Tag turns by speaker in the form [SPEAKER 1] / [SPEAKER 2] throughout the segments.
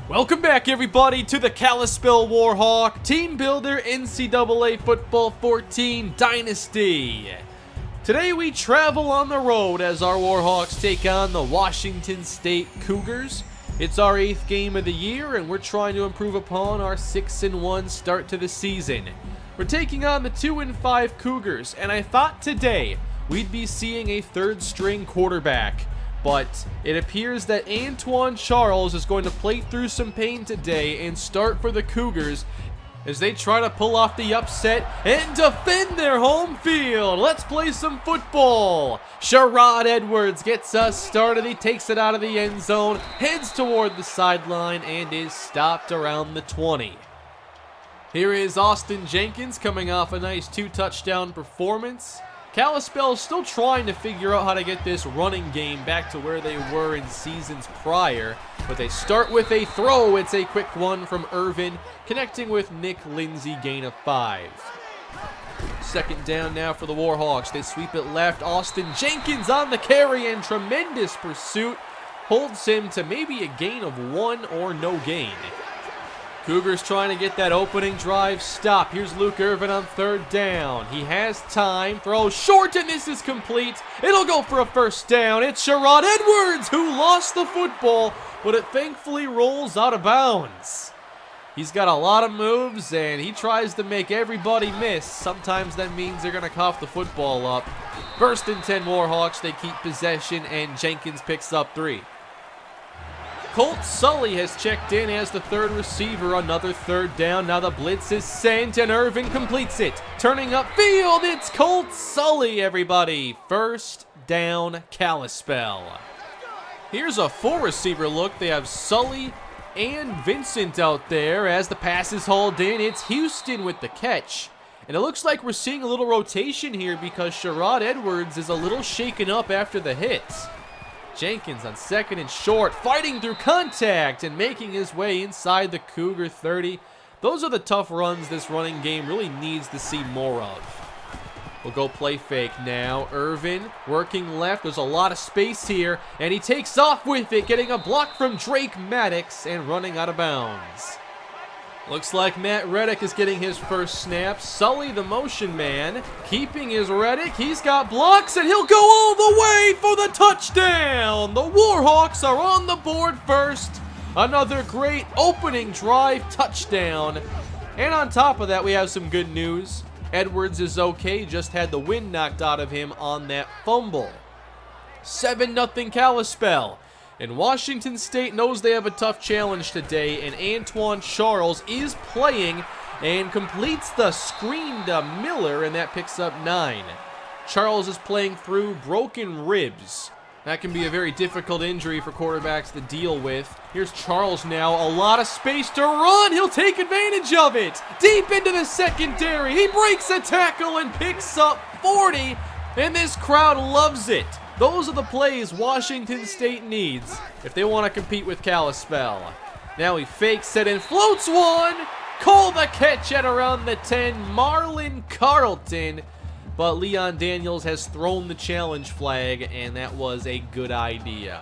[SPEAKER 1] Welcome back, everybody, to the Kalispell Warhawk Team Builder NCAA Football 14 Dynasty. Today we travel on the road as our Warhawks take on the Washington State Cougars. It's our 8th game of the year, and we're trying to improve upon our 6-1 start to the season. We're taking on the 2-5 Cougars, and I thought today we'd be seeing a third-string quarterback. But it appears that Antoine Charles is going to play through some pain today and start for the Cougars as they try to pull off the upset and defend their home field. Let's play some football. Sherrod Edwards gets us started. He takes it out of the end zone, heads toward the sideline, and is stopped around the 20. Here is Austin Jenkins coming off a nice 2-touchdown performance. Kalispell is still trying to figure out how to get this running game back to where they were in seasons prior, but they start with a throw. It's a quick one from Irvin, connecting with Nick Lindsay, gain of 5. Second down now for the Warhawks. They sweep it left. Austin Jenkins on the carry, and tremendous pursuit holds him to maybe a gain of 1 or no gain. Cougars trying to get that opening drive stop. Here's Luke Irvin on third down. He has time. Throws short, and this is complete. It'll go for a first down. It's Sherrod Edwards who lost the football, but it thankfully rolls out of bounds. He's got a lot of moves, and he tries to make everybody miss. Sometimes that means they're going to cough the football up. First and 10 Warhawks. They keep possession, and Jenkins picks up 3. Colt Sully has checked in as the third receiver. Another third down. Now the blitz is sent, and Irvin completes it. Turning upfield, it's Colt Sully, everybody. First down, Kalispell. Here's a 4-receiver look. They have Sully and Vincent out there as the pass is hauled in. It's Houston with the catch. And it looks like we're seeing a little rotation here because Sherrod Edwards is a little shaken up after the hit. Jenkins on second and short, fighting through contact and making his way inside the Cougar 30. Those are the tough runs this running game really needs to see more of. We'll go play fake now. Irvin working left. There's a lot of space here, and he takes off with it, getting a block from Drake Maddox and running out of bounds. Looks like Matt Reddick is getting his first snap. Sully, the motion man, keeping his Reddick. He's got blocks, and he'll go all the way for the touchdown. The Warhawks are on the board first. Another great opening drive touchdown. And on top of that, we have some good news. Edwards is okay, just had the wind knocked out of him on that fumble. 7-0 Kalispell. And Washington State knows they have a tough challenge today, and Antoine Charles is playing and completes the screen to Miller, and that picks up 9. Charles is playing through broken ribs. That can be a very difficult injury for quarterbacks to deal with. Here's Charles now, a lot of space to run. He'll take advantage of it. Deep into the secondary. He breaks a tackle and picks up 40, and this crowd loves it. Those are the plays Washington State needs if they want to compete with Kalispell. Now he fakes it and floats one. Call the catch at around the 10, Marlon Carlton. But Leon Daniels has thrown the challenge flag, and that was a good idea.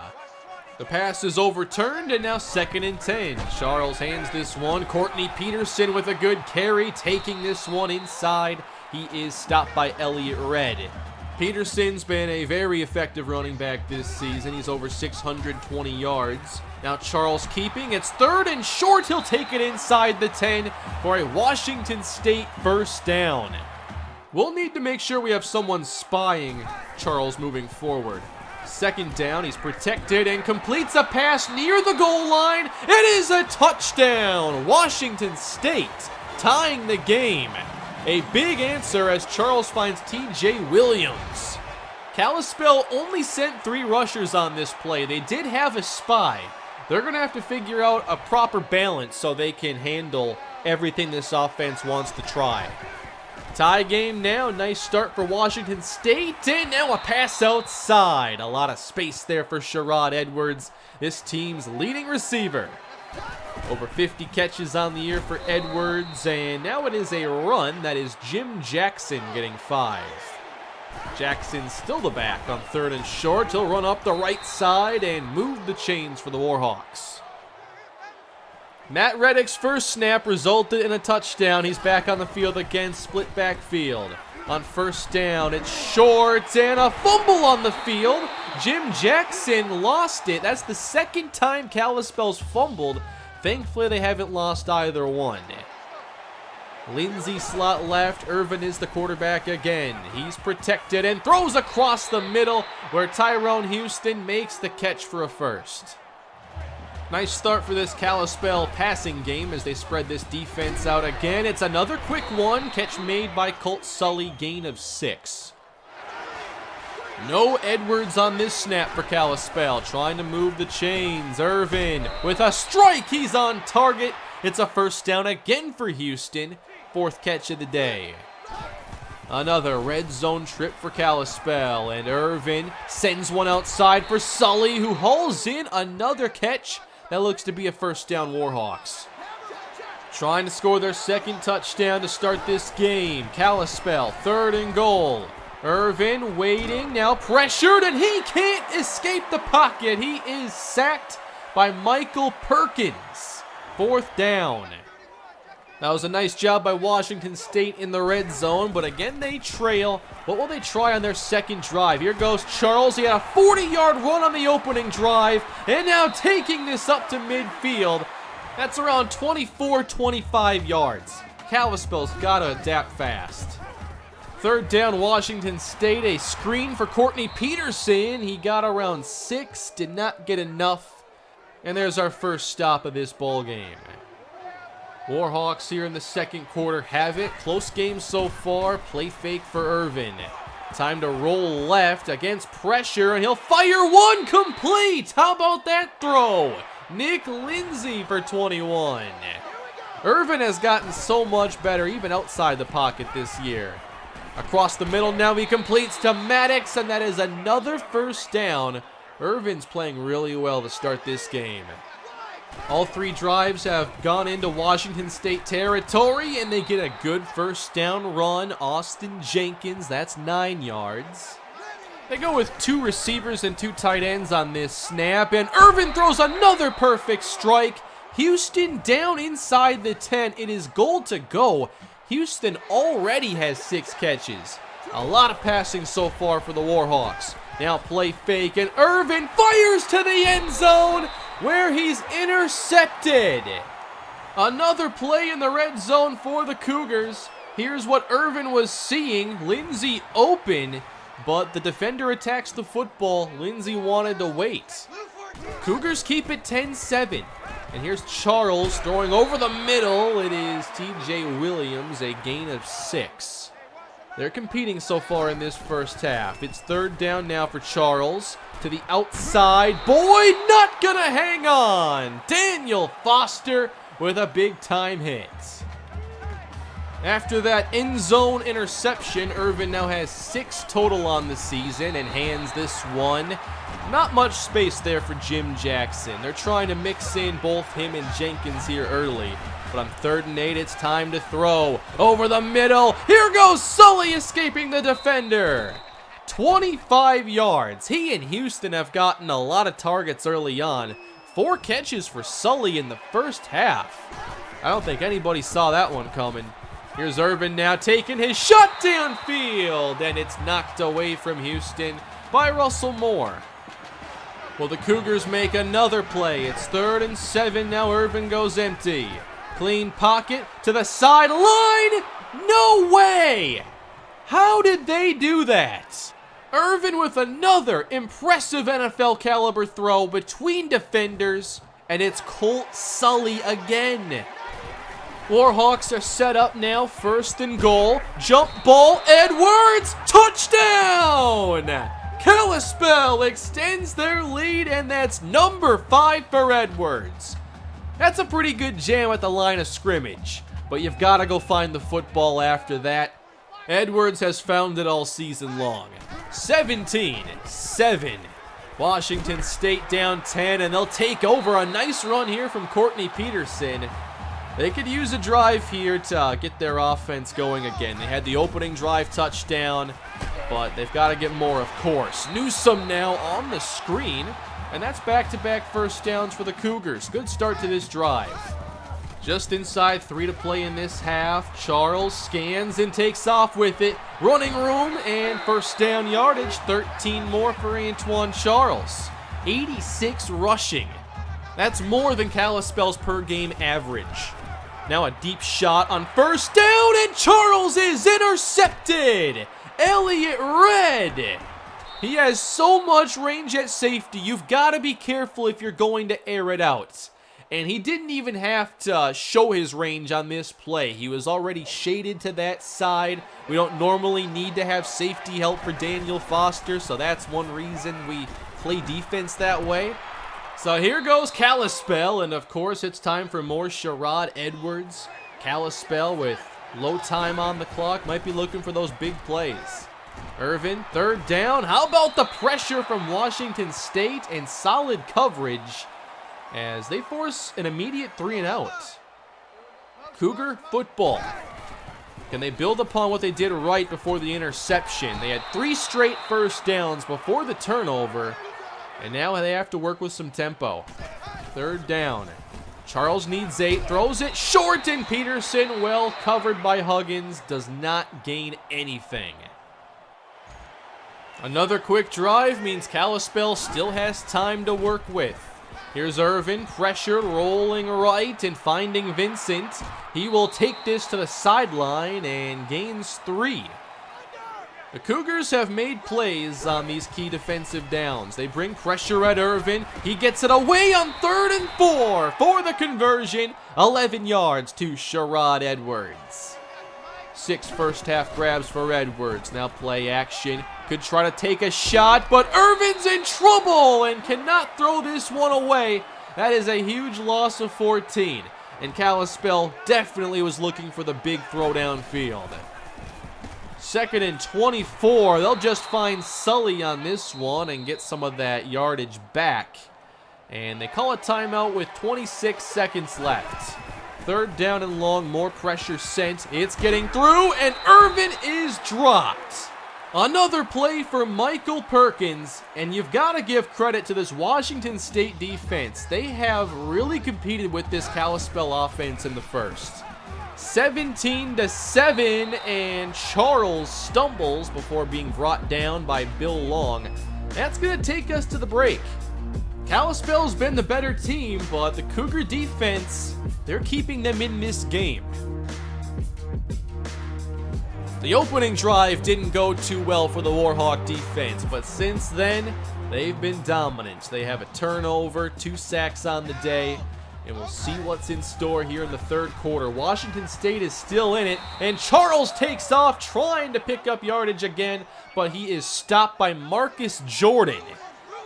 [SPEAKER 1] The pass is overturned, and now 2nd and 10. Charles hands this one. Courtney Peterson with a good carry, taking this one inside. He is stopped by Elliott Red. Peterson's been a very effective running back this season. He's over 620 yards. Now Charles keeping. It's 3rd and short. He'll take it inside the 10 for a Washington State first down. We'll need to make sure we have someone spying Charles moving forward. 2nd down. He's protected and completes a pass near the goal line. It is a touchdown. Washington State tying the game. A big answer as Charles finds T.J. Williams. Kalispell only sent 3 rushers on this play. They did have a spy. They're going to have to figure out a proper balance so they can handle everything this offense wants to try. Tie game now. Nice start for Washington State. And now a pass outside. A lot of space there for Sherrod Edwards, this team's leading receiver. Over 50 catches on the year for Edwards, and now it is a run. That is Jim Jackson getting 5. Jackson still the back on 3rd and short. He'll run up the right side and move the chains for the Warhawks. Matt Reddick's first snap resulted in a touchdown. He's back on the field again, split backfield. On first down, it's short and a fumble on the field. Jim Jackson lost it. That's the second time Kalispell's fumbled. Thankfully, they haven't lost either one. Lindsey slot left. Irvin is the quarterback again. He's protected and throws across the middle where Tyrone Houston makes the catch for a first. Nice start for this Kalispell passing game as they spread this defense out again. It's another quick one. Catch made by Colt Sully, gain of 6. No Edwards on this snap for Kalispell. Trying to move the chains. Irvin with a strike. He's on target. It's a first down again for Houston. 4th catch of the day. Another red zone trip for Kalispell. And Irvin sends one outside for Sully, who hauls in another catch. That looks to be a first down, Warhawks. Trying to score their second touchdown to start this game. Kalispell, 3rd and goal. Irvin waiting, now pressured, and he can't escape the pocket. He is sacked by Michael Perkins. 4th down. That was a nice job by Washington State in the red zone, but again they trail. What will they try on their second drive? Here goes Charles. He had a 40-yard run on the opening drive, and now taking this up to midfield. That's around 24-25 yards. Kalispell's got to adapt fast. 3rd down, Washington State. A screen for Courtney Peterson. He got around 6, did not get enough. And there's our first stop of this ball game. Warhawks here in the second quarter have it. Close game so far. Play fake for Irvin. Time to roll left against pressure, and he'll fire one complete. How about that throw? Nick Lindsay for 21. Irvin has gotten so much better even outside the pocket this year. Across the middle now he completes to Maddox, and that is another first down. Irvin's playing really well to start this game. All 3 drives have gone into Washington State territory, and they get a good first down run. Austin Jenkins, that's 9 yards. They go with 2 receivers and 2 tight ends on this snap, and Irvin throws another perfect strike. Houston down inside the 10. It is goal to go. Houston already has 6 catches. A lot of passing so far for the Warhawks. Now play fake, and Irvin fires to the end zone where he's intercepted. Another play in the red zone for the Cougars. Here's what Irvin was seeing. Lindsey open, but the defender attacks the football. Lindsey wanted to wait. Cougars keep it 10-7. And here's Charles throwing over the middle. It is T.J. Williams, a gain of 6. They're competing so far in this first half. It's 3rd down now for Charles. To the outside. Boyd not gonna hang on. Daniel Foster with a big-time hit. After that end zone interception, Irvin now has 6 total on the season and hands this one. Not much space there for Jim Jackson. They're trying to mix in both him and Jenkins here early. But on 3rd and 8, it's time to throw. Over the middle. Here goes Sully escaping the defender. 25 yards. He and Houston have gotten a lot of targets early on. 4 catches for Sully in the first half. I don't think anybody saw that one coming. Here's Irvin now taking his shot downfield, and it's knocked away from Houston by Russell Moore. Well, the Cougars make another play. It's 3rd and 7. Now Irvin goes empty. Clean pocket to the sideline. No way! How did they do that? Irvin with another impressive NFL caliber throw between defenders, and it's Colt Sully again. Warhawks are set up now, 1st and goal. Jump ball, Edwards, touchdown! Kalispell extends their lead, and that's number 5 for Edwards. That's a pretty good jam at the line of scrimmage, but you've got to go find the football after that. Edwards has found it all season long. 17-7. Washington State down 10, and they'll take over. A nice run here from Courtney Peterson. They could use a drive here to get their offense going again. They had the opening drive touchdown, but they've got to get more, of course. Newsome now on the screen, and that's back-to-back first downs for the Cougars. Good start to this drive. Just inside 3 to play in this half. Charles scans and takes off with it. Running room and first down yardage. 13 more for Antoine Charles. 86 rushing. That's more than Kalispell's per game average. Now a deep shot on first down, and Charles is intercepted. Elliott Red. He has so much range at safety. You've got to be careful if you're going to air it out. And he didn't even have to show his range on this play. He was already shaded to that side. We don't normally need to have safety help for Daniel Foster, so that's one reason we play defense that way. So here goes Kalispell, and of course it's time for more Sherrod Edwards. Kalispell with low time on the clock, might be looking for those big plays. Irvin, third down. How about the pressure from Washington State and solid coverage as they force an immediate 3-and-out. Cougar football. Can they build upon what they did right before the interception? They had 3 straight first downs before the turnover, and now they have to work with some tempo. Third down. Charles needs 8, throws it short, and Peterson, well covered by Huggins, does not gain anything. Another quick drive means Kalispell still has time to work with. Here's Irvin, pressured, rolling right and finding Vincent. He will take this to the sideline and gains 3. The Cougars have made plays on these key defensive downs. They bring pressure at Irvin. He gets it away on 3rd and 4 for the conversion. 11 yards to Sherrod Edwards. 6 first half grabs for Edwards. Now play action. Could try to take a shot, but Irvin's in trouble and cannot throw this one away. That is a huge loss of 14. And Kalispell definitely was looking for the big throw downfield. 2nd and 24. They'll just find Sully on this one and get some of that yardage back. And they call a timeout with 26 seconds left. 3rd down and long, more pressure sent. It's getting through, and Irvin is dropped. Another play for Michael Perkins, and you've got to give credit to this Washington State defense. They have really competed with this Kalispell offense in the first. 17-7, and Charles stumbles before being brought down by Bill Long. That's going to take us to the break. Kalispell's been the better team, but the Cougar defense, they're keeping them in this game. The opening drive didn't go too well for the Warhawk defense, but since then, they've been dominant. They have a turnover, 2 sacks on the day, and we'll see what's in store here in the 3rd quarter. Washington State is still in it, and Charles takes off trying to pick up yardage again, but he is stopped by Marcus Jordan,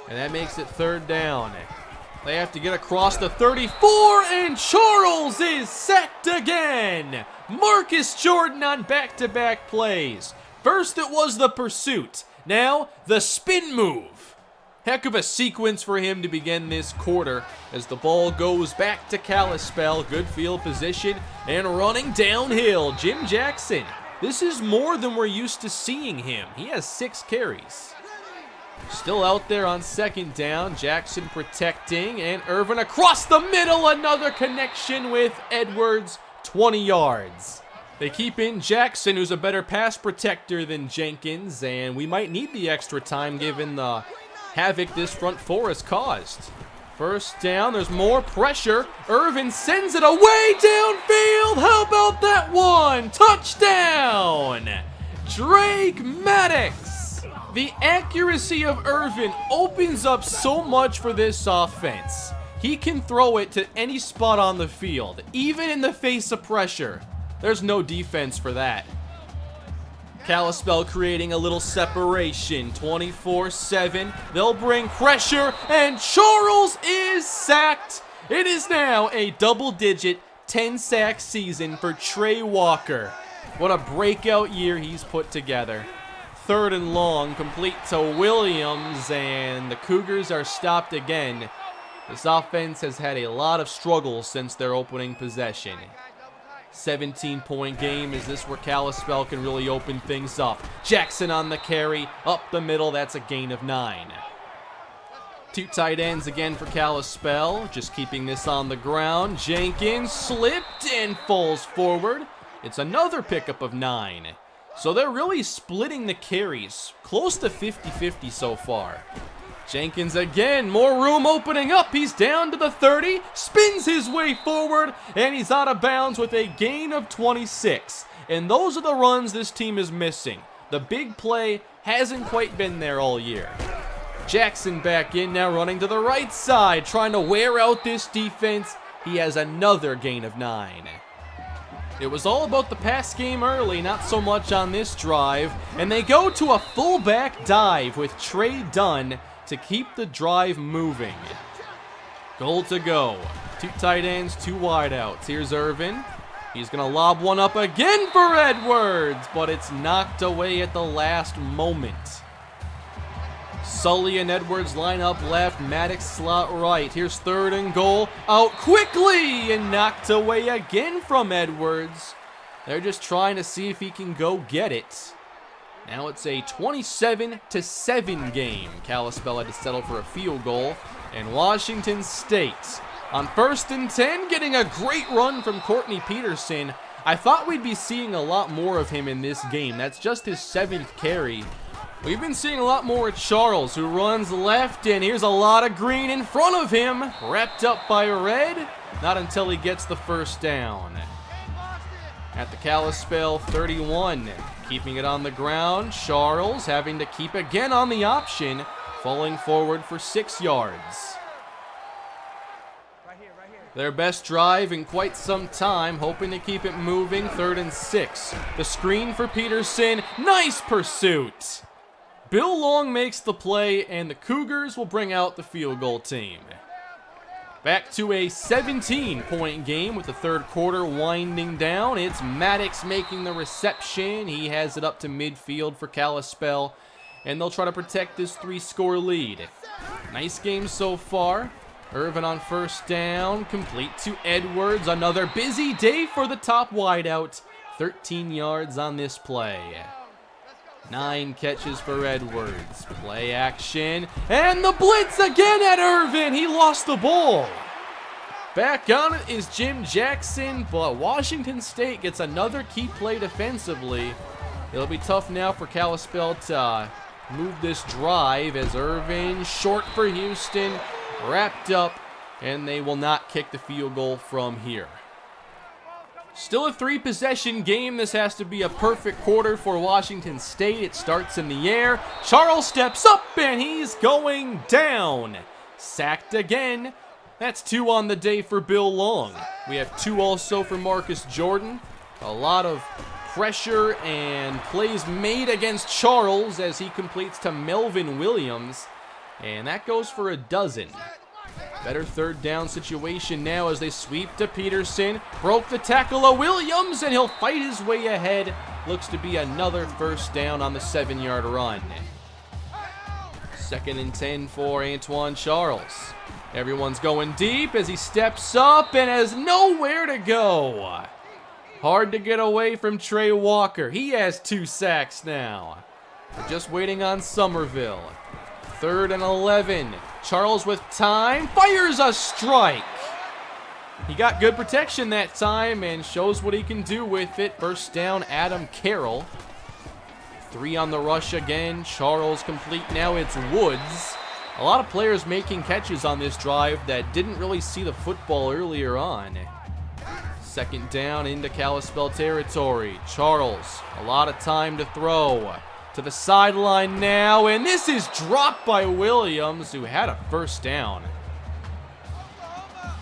[SPEAKER 1] and that makes it 3rd down. They have to get across the 34, and Charles is sacked again. Marcus Jordan on back-to-back plays. First it was the pursuit, now the spin move. Heck of a sequence for him to begin this quarter as the ball goes back to Kalispell. Good field position and running downhill. Jim Jackson, this is more than we're used to seeing him. He has 6 carries. Still out there on 2nd down. Jackson protecting, and Irvin across the middle. Another connection with Edwards, 20 yards. They keep in Jackson, who's a better pass protector than Jenkins, and we might need the extra time given the havoc this front 4 has caused. First down, there's more pressure. Irvin sends it away downfield. How about that one? Touchdown! Drake Maddox. The accuracy of Irvin opens up so much for this offense. He can throw it to any spot on the field, even in the face of pressure. There's no defense for that. Kalispell creating a little separation, 24-7. They'll bring pressure, and Charles is sacked. It is now a double-digit 10-sack season for Trey Walker. What a breakout year he's put together. 3rd and long, complete to Williams, and the Cougars are stopped again. This offense has had a lot of struggles since their opening possession. 17-point game. Is this where Kalispell can really open things up? Jackson on the carry, up the middle. That's a gain of 9. Two tight ends again for Kalispell, just keeping this on the ground. Jenkins slipped and falls forward. It's another pickup of 9. So they're really splitting the carries, close to 50-50 so far. Jenkins again, more room opening up. He's down to the 30, spins his way forward, and he's out of bounds with a gain of 26. And those are the runs this team is missing. The big play hasn't quite been there all year. Jackson back in now, running to the right side, trying to wear out this defense. He has another gain of 9. It was all about the pass game early, not so much on this drive. And they go to a fullback dive with Trey Dunn to keep the drive moving. Goal to go. Two tight ends, two wideouts. Here's Irvin. He's going to lob one up again for Edwards, but it's knocked away at the last moment. Sully and Edwards line up left, Maddox slot right. Here's 3rd and goal. Out quickly and knocked away again from Edwards. They're just trying to see if he can go get it. Now it's a 27-7 game. Kalispell had to settle for a field goal. And Washington State on 1st and 10, getting a great run from Courtney Peterson. I thought we'd be seeing a lot more of him in this game. That's just his 7th carry. We've been seeing a lot more of Charles, who runs left, and here's a lot of green in front of him. Wrapped up by red. Not until he gets the first down. At the Kalispell 31, keeping it on the ground. Charles having to keep again on the option, falling forward for 6 yards. Their best drive in quite some time, hoping to keep it moving. 3rd and 6. The screen for Peterson. Nice pursuit. Bill Long makes the play, and the Cougars will bring out the field goal team. Back to a 17-point game with the 3rd quarter winding down. It's Maddox making the reception. He has it up to midfield for Kalispell, and they'll try to protect this 3-score lead. Nice game so far. Irvin on 1st down, complete to Edwards. Another busy day for the top wideout. 13 yards on this play. 9 catches for Edwards. Play action. And the blitz again at Irvin. He lost the ball. Back on it is Jim Jackson, but Washington State gets another key play defensively. It'll be tough now for Kalispell to move this drive as Irvin, short for Houston, wrapped up, and they will not kick the field goal from here. Still a 3-possession game. This has to be a perfect quarter for Washington State. It starts in the air. Charles steps up, and he's going down. Sacked again. That's 2 on the day for Bill Long. We have 2 also for Marcus Jordan. A lot of pressure and plays made against Charles as he completes to Melvin Williams. And that goes for a dozen. Better 3rd down situation now as they sweep to Peterson. Broke the tackle of Williams, and he'll fight his way ahead. Looks to be another 1st down on the 7-yard run. 2nd and 10 for Antoine Charles. Everyone's going deep as he steps up and has nowhere to go. Hard to get away from Trey Walker. He has 2 sacks now. We're just waiting on Somerville. 3rd and 11. Charles with time, fires a strike. He got good protection that time and shows what he can do with it. 1st down, Adam Carroll. 3 on the rush again. Charles complete now. It's Woods. A lot of players making catches on this drive that didn't really see the football earlier on. 2nd down into Kalispell territory. Charles, a lot of time to throw. To the sideline now, and this is dropped by Williams, who had a 1st down.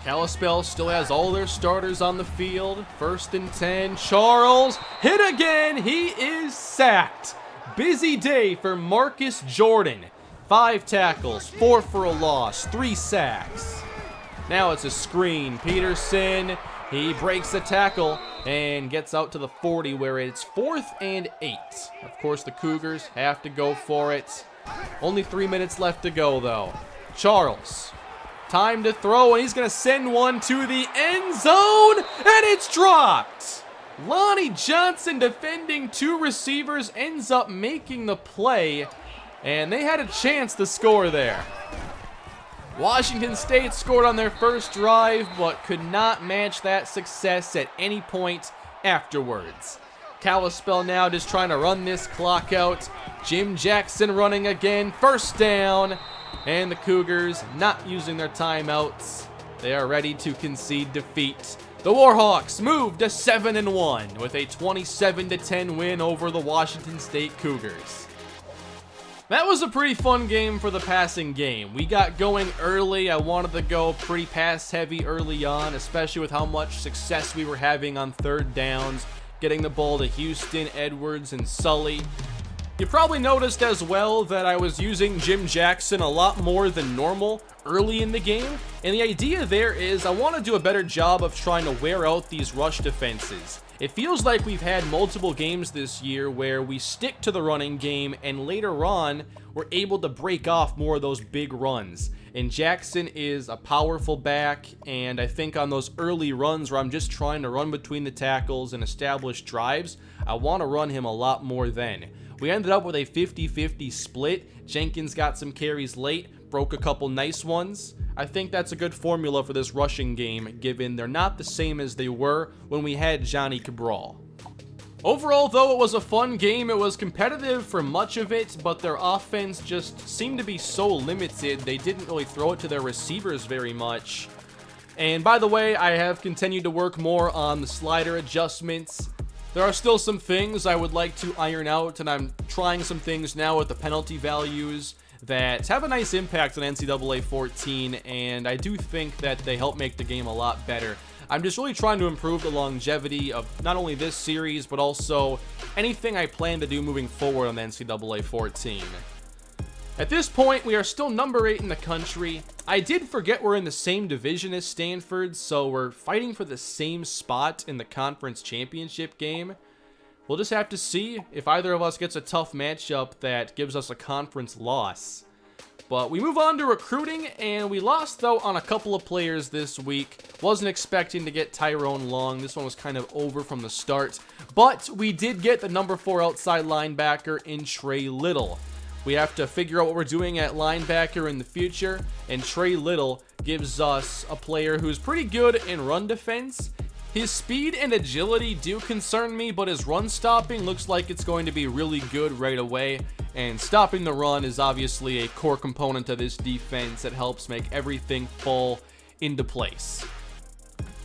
[SPEAKER 1] Kalispell still has all their starters on the field. 1st and 10. Charles hit again. He is sacked. Busy day for Marcus Jordan. 5 tackles, 4 for a loss, 3 sacks. Now it's a screen. Peterson, he breaks the tackle and gets out to the 40 where it's 4th and 8. Of course, the Cougars have to go for it. Only 3 minutes left to go, though. Charles, time to throw, and he's going to send one to the end zone, and it's dropped. Lonnie Johnson, defending 2 receivers, ends up making the play, and they had a chance to score there. Washington State scored on their first drive, but could not match that success at any point afterwards. Kalispell now just trying to run this clock out. Jim Jackson running again, first down, and the Cougars not using their timeouts. They are ready to concede defeat. The Warhawks move to 7-1 with a 27-10 win over the Washington State Cougars. That was a pretty fun game for the passing game. We got going early. I wanted to go pretty pass heavy early on, especially with how much success we were having on third downs, getting the ball to Houston, Edwards, and Sully. You probably noticed as well that I was using Jim Jackson a lot more than normal early in the game, and the idea there is I want to do a better job of trying to wear out these rush defenses. It feels like we've had multiple games this year where we stick to the running game and later on we're able to break off more of those big runs. And Jackson is a powerful back, and I think on those early runs where I'm just trying to run between the tackles and establish drives, I want to run him a lot more then. We ended up with a 50-50 split. Jenkins got some carries late, broke a couple nice ones. I think that's a good formula for this rushing game, given they're not the same as they were when we had Johnny Cabral. Overall, though, it was a fun game. It was competitive for much of it, but their offense just seemed to be so limited. They didn't really throw it to their receivers very much. And by the way, I have continued to work more on the slider adjustments. There are still some things I would like to iron out, and I'm trying some things now with the penalty values that have a nice impact on NCAA 14, and I do think that they help make the game a lot better. I'm just really trying to improve the longevity of not only this series, but also anything I plan to do moving forward on NCAA 14. At this point, we are still number 8 in the country. I did forget we're in the same division as Stanford, so we're fighting for the same spot in the conference championship game. We'll just have to see if either of us gets a tough matchup that gives us a conference loss. But we move on to recruiting, and we lost, though, on a couple of players this week. Wasn't expecting to get Tyrone Long. This one was kind of over from the start. But we did get the number 4 outside linebacker in Trey Little. We have to figure out what we're doing at linebacker in the future, and Trey Little gives us a player who's pretty good in run defense. His speed and agility do concern me, but his run stopping looks like it's going to be really good right away. And stopping the run is obviously a core component of this defense that helps make everything fall into place.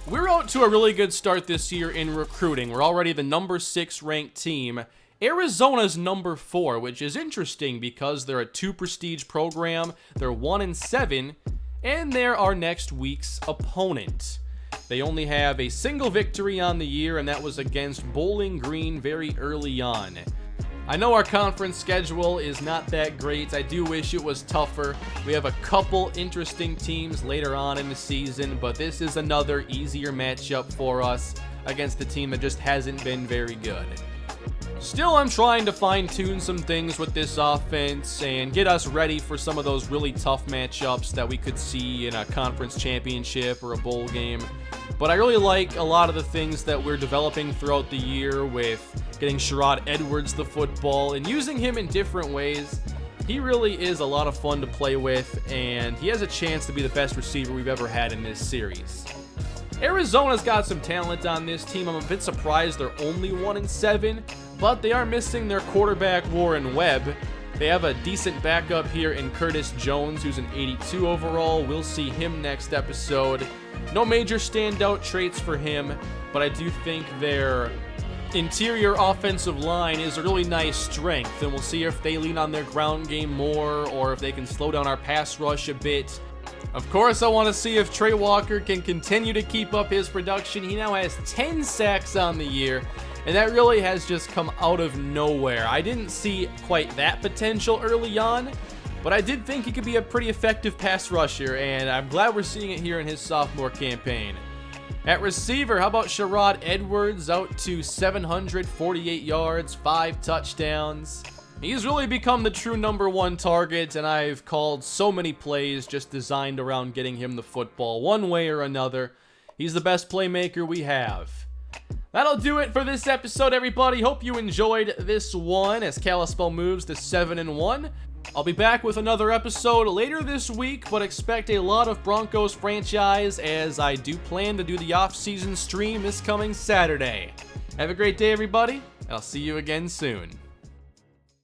[SPEAKER 1] We're out to a really good start this year in recruiting. We're already the number 6 ranked team. Arizona's number 4, which is interesting because they're a 2 prestige program. They're 1-7, and they're our next week's opponent. They only have a single victory on the year, and that was against Bowling Green very early on. I know our conference schedule is not that great. I do wish it was tougher. We have a couple interesting teams later on in the season, but this is another easier matchup for us against a team that just hasn't been very good. Still, I'm trying to fine-tune some things with this offense and get us ready for some of those really tough matchups that we could see in a conference championship or a bowl game. But I really like a lot of the things that we're developing throughout the year with getting Sherrod Edwards the football and using him in different ways. He really is a lot of fun to play with, and he has a chance to be the best receiver we've ever had in this series. Arizona's got some talent on this team. I'm a bit surprised they're only 1-7, but they are missing their quarterback Warren Webb. They have a decent backup here in Curtis Jones, who's an 82 overall. We'll see him next episode. No major standout traits for him, but I do think their interior offensive line is a really nice strength, and we'll see if they lean on their ground game more or if they can slow down our pass rush a bit. Of course, I want to see if Trey Walker can continue to keep up his production. He now has 10 sacks on the year, and that really has just come out of nowhere. I didn't see quite that potential early on, but I did think he could be a pretty effective pass rusher, and I'm glad we're seeing it here in his sophomore campaign. At receiver, how about Sherrod Edwards, out to 748 yards, 5 touchdowns. He's really become the true number 1 target, and I've called so many plays just designed around getting him the football one way or another. He's the best playmaker we have. That'll do it for this episode, everybody. Hope you enjoyed this one as Kalispell moves to 7-1. I'll be back with another episode later this week, but expect a lot of Broncos franchise as I do plan to do the off-season stream this coming Saturday. Have a great day, everybody. I'll see you again soon.